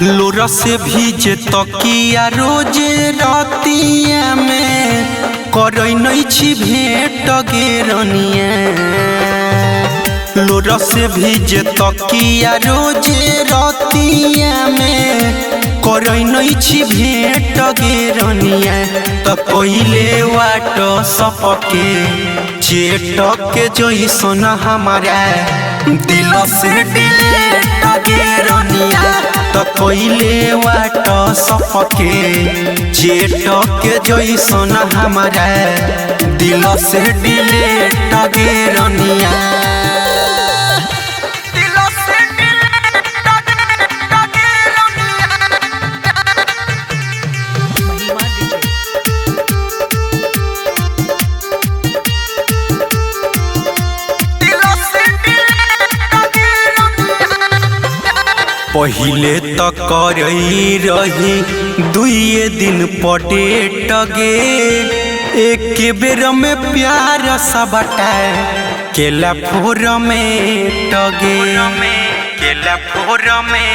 लोरा से भीजे तकिया रोजे रातिया में करई नहीं छी भेंट गे रनिया। लोरा से भीजे तकिया रोजे रातिया में करई नहीं छी भेंट गे रनिया। तो पहले वाट सपके चेटक के जइसन हमारा दिल से डिलेट गे रनिया। तो पहले वाट सपके चेटक के जइसन हमारा दिल से डिलेट गे रनिया। पहिले तो करई रही दुए दिन पटेट गे। एक बेर में प्यार सा बटाए केला फोर में टगे। केला फोर में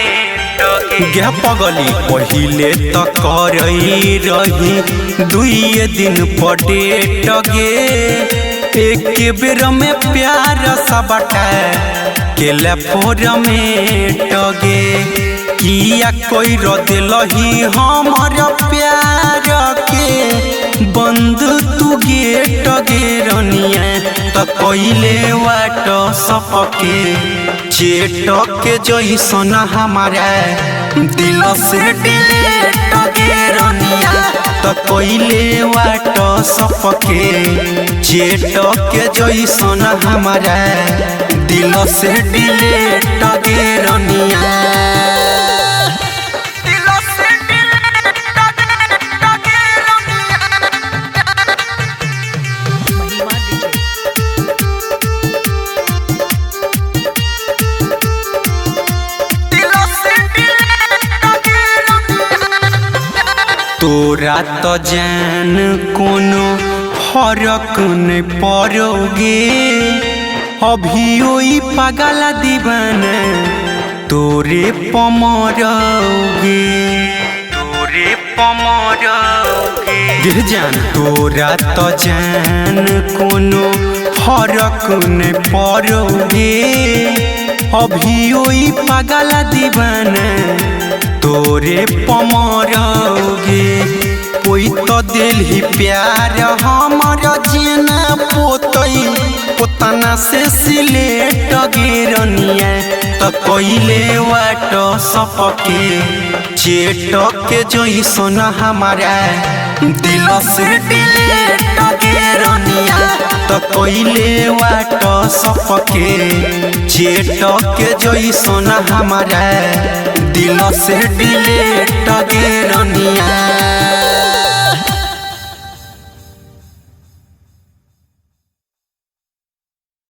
गे पगली पहिले तो करई रही दुए दिन पटेट गे। एक बेर में प्यार सा बटाए केला फोर में टगे। किया कोई रदिलही हमर प्यार के बंद तू गेट गे रनिया। तो पहले वाट सपके चेटक के जइसन हमारा दिल से डिलेट गे रनिया। तो पहले वाट सपके चेटक के जइसन हमारा दिल से डिलेट गे रनिया। तोरा तो जान कोनो फरक नहीं पड़ोगे। अभी ओई पागल दीवाना तोरे पमरोगे। तोरे पमरोगे गिर जान। तोरा तो जान कोनो फरक नहीं पड़ोगे। अभी ओई पागल दीवाना तोरे पमरोगे। कोई तो दिल ही प्यार हमर जेना पोतई पोतना से सिलेट गे रनिया। तो पहले वाट सपके चेटक के जइसन हमारा दिल से डिलेट गे रनिया। तो पहले वाट सपके चेटक के जइसन हमारा दिल से डिलेट गे रनिया।